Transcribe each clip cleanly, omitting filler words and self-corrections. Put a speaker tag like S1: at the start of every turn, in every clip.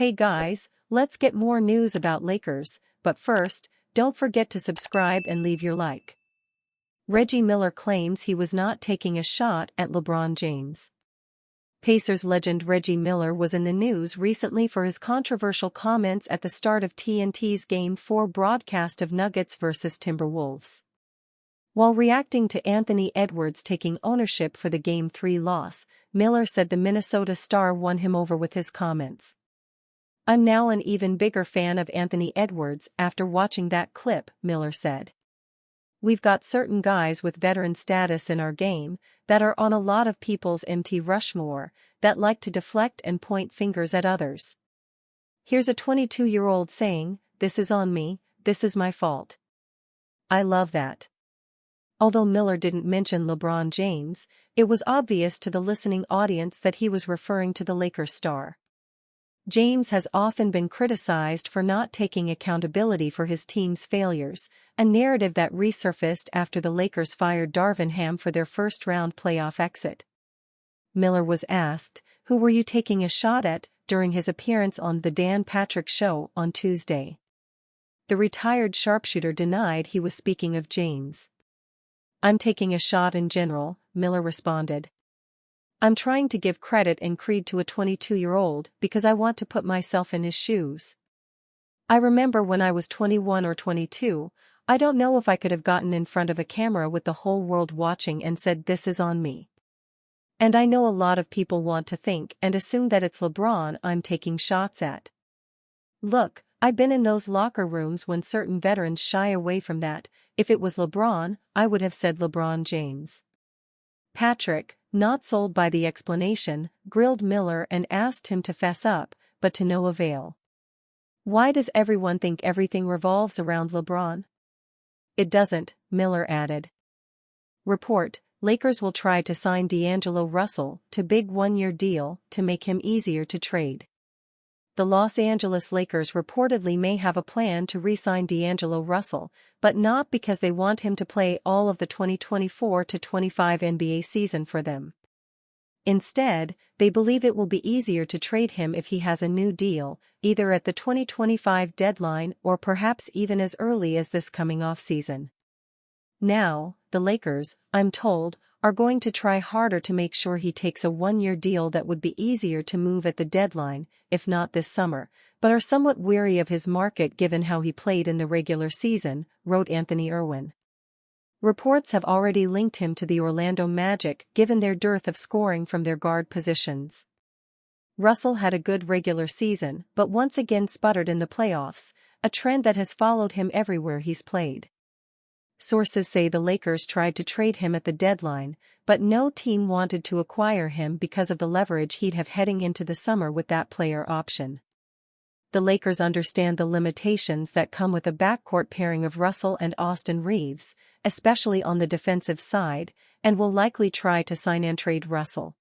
S1: Hey guys, let's get more news about Lakers, but first, don't forget to subscribe and leave your like. Reggie Miller claims he was not taking a shot at LeBron James. Pacers legend Reggie Miller was in the news recently for his controversial comments at the start of TNT's Game 4 broadcast of Nuggets vs Timberwolves. While reacting to Anthony Edwards taking ownership for the Game 3 loss, Miller said the Minnesota star won him over with his comments. "I'm now an even bigger fan of Anthony Edwards after watching that clip," Miller said. "We've got certain guys with veteran status in our game that are on a lot of people's MT Rushmore that like to deflect and point fingers at others. Here's a 22-year-old saying, 'This is on me, this is my fault.' I love that." Although Miller didn't mention LeBron James, it was obvious to the listening audience that he was referring to the Lakers star. James has often been criticized for not taking accountability for his team's failures, a narrative that resurfaced after the Lakers fired Donovan for their first-round playoff exit. Miller was asked, "Who were you taking a shot at?" during his appearance on The Dan Patrick Show on Tuesday. The retired sharpshooter denied he was speaking of James. "I'm taking a shot in general," Miller responded. "I'm trying to give credit and cred to a 22-year-old because I want to put myself in his shoes. I remember when I was 21 or 22, I don't know if I could have gotten in front of a camera with the whole world watching and said 'this is on me.' And I know a lot of people want to think and assume that it's LeBron I'm taking shots at. Look, I've been in those locker rooms when certain veterans shy away from that. If it was LeBron, I would have said LeBron James." Patrick, not sold by the explanation, grilled Miller and asked him to fess up, but to no avail. "Why does everyone think everything revolves around LeBron?" "It doesn't," Miller added. Report: Lakers will try to sign D'Angelo Russell to big one-year deal to make him easier to trade. The Los Angeles Lakers reportedly may have a plan to re-sign D'Angelo Russell, but not because they want him to play all of the 2024-25 NBA season for them. Instead, they believe it will be easier to trade him if he has a new deal, either at the 2025 deadline or perhaps even as early as this coming off-season. Now, the Lakers, I'm told, are going to try harder to make sure he takes a one-year deal that would be easier to move at the deadline, if not this summer, but are somewhat weary of his market given how he played in the regular season, wrote Anthony Irwin. Reports have already linked him to the Orlando Magic given their dearth of scoring from their guard positions. Russell had a good regular season but once again sputtered in the playoffs, a trend that has followed him everywhere he's played. Sources say the Lakers tried to trade him at the deadline, but no team wanted to acquire him because of the leverage he'd have heading into the summer with that player option. The Lakers understand the limitations that come with a backcourt pairing of Russell and Austin Reeves, especially on the defensive side, and will likely try to sign and trade Russell.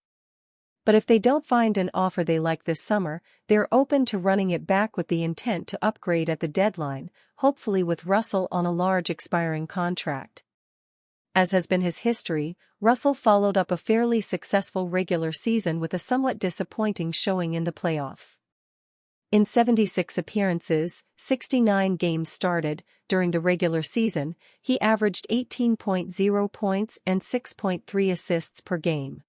S1: But if they don't find an offer they like this summer, they're open to running it back with the intent to upgrade at the deadline, hopefully with Russell on a large expiring contract. As has been his history, Russell followed up a fairly successful regular season with a somewhat disappointing showing in the playoffs. In 76 appearances, 69 games started, during the regular season, he averaged 18.0 points and 6.3 assists per game.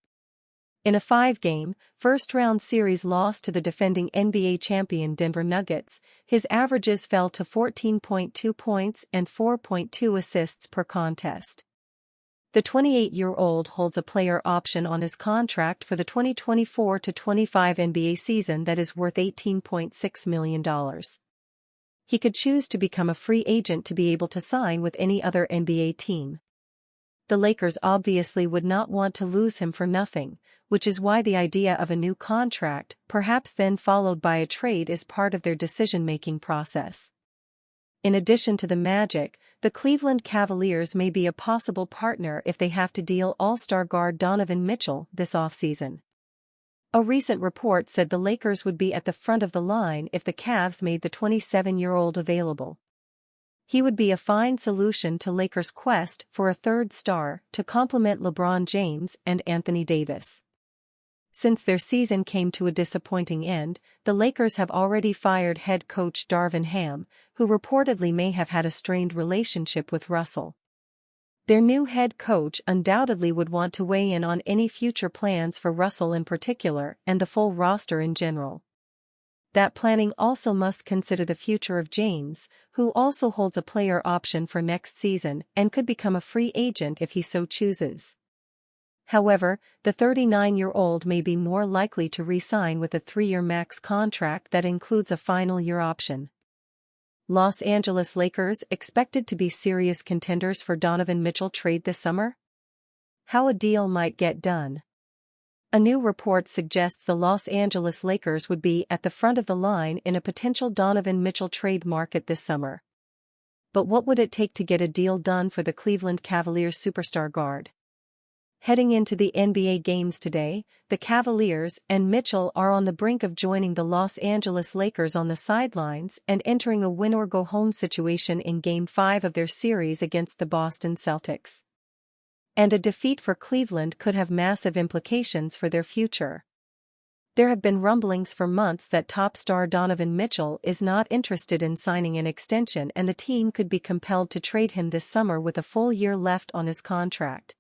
S1: In a 5-game, first-round series loss to the defending NBA champion Denver Nuggets, his averages fell to 14.2 points and 4.2 assists per contest. The 28-year-old holds a player option on his contract for the 2024-25 NBA season that is worth $18.6 million. He could choose to become a free agent to be able to sign with any other NBA team. The Lakers obviously would not want to lose him for nothing, which is why the idea of a new contract, perhaps then followed by a trade, is part of their decision-making process. In addition to the Magic, the Cleveland Cavaliers may be a possible partner if they have to deal All-Star guard Donovan Mitchell this offseason. A recent report said the Lakers would be at the front of the line if the Cavs made the 27-year-old available. He would be a fine solution to Lakers' quest for a third star to complement LeBron James and Anthony Davis. Since their season came to a disappointing end, the Lakers have already fired head coach Darvin Ham, who reportedly may have had a strained relationship with Russell. Their new head coach undoubtedly would want to weigh in on any future plans for Russell in particular and the full roster in general. That planning also must consider the future of James, who also holds a player option for next season and could become a free agent if he so chooses. However, the 39-year-old may be more likely to re-sign with a 3-year max contract that includes a final year option. Los Angeles Lakers expected to be serious contenders for Donovan Mitchell trade this summer? How a deal might get done. A new report suggests the Los Angeles Lakers would be at the front of the line in a potential Donovan Mitchell trade market this summer. But what would it take to get a deal done for the Cleveland Cavaliers superstar guard? Heading into the NBA games today, the Cavaliers and Mitchell are on the brink of joining the Los Angeles Lakers on the sidelines and entering a win-or-go-home situation in Game 5 of their series against the Boston Celtics. And a defeat for Cleveland could have massive implications for their future. There have been rumblings for months that top star Donovan Mitchell is not interested in signing an extension and the team could be compelled to trade him this summer with a full year left on his contract.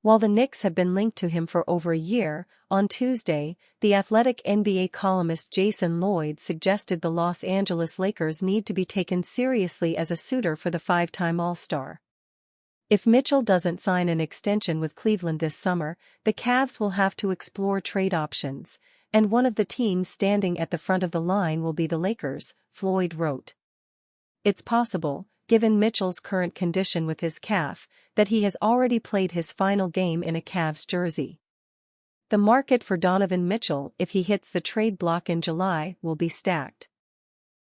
S1: While the Knicks have been linked to him for over a year, on Tuesday, the Athletic NBA columnist Jason Lloyd suggested the Los Angeles Lakers need to be taken seriously as a suitor for the 5-time All-Star. If Mitchell doesn't sign an extension with Cleveland this summer, the Cavs will have to explore trade options, and one of the teams standing at the front of the line will be the Lakers, Floyd wrote. It's possible, given Mitchell's current condition with his calf, that he has already played his final game in a Cavs jersey. The market for Donovan Mitchell, if he hits the trade block in July, will be stacked.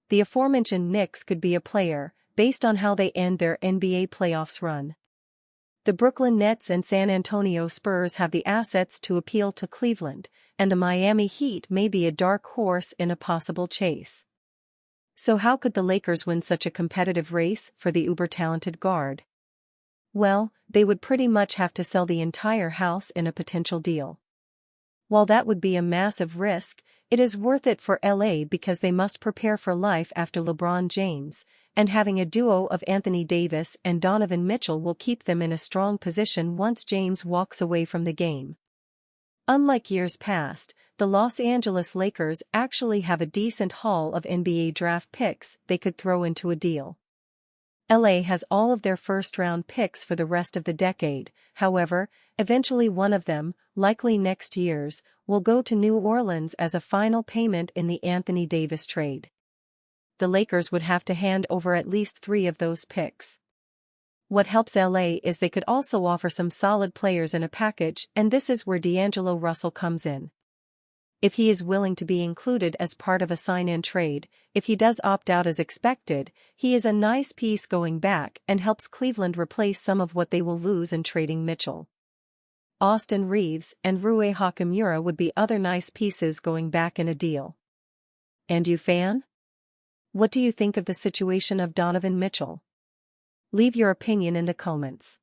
S1: The aforementioned Knicks could be a player, based on how they end their NBA playoffs run. The Brooklyn Nets and San Antonio Spurs have the assets to appeal to Cleveland, and the Miami Heat may be a dark horse in a possible chase. So how could the Lakers win such a competitive race for the uber-talented guard? Well, they would pretty much have to sell the entire house in a potential deal. While that would be a massive risk, it is worth it for LA because they must prepare for life after LeBron James, and having a duo of Anthony Davis and Donovan Mitchell will keep them in a strong position once James walks away from the game. Unlike years past, the Los Angeles Lakers actually have a decent haul of NBA draft picks they could throw into a deal. LA has all of their first-round picks for the rest of the decade, however, eventually one of them, likely next year's, will go to New Orleans as a final payment in the Anthony Davis trade. The Lakers would have to hand over at least 3 of those picks. What helps LA is they could also offer some solid players in a package, and this is where D'Angelo Russell comes in. If he is willing to be included as part of a sign-in trade, if he does opt out as expected, he is a nice piece going back and helps Cleveland replace some of what they will lose in trading Mitchell. Austin Reeves and Rui Hachimura would be other nice pieces going back in a deal. And you fan? What do you think of the situation of Donovan Mitchell? Leave your opinion in the comments.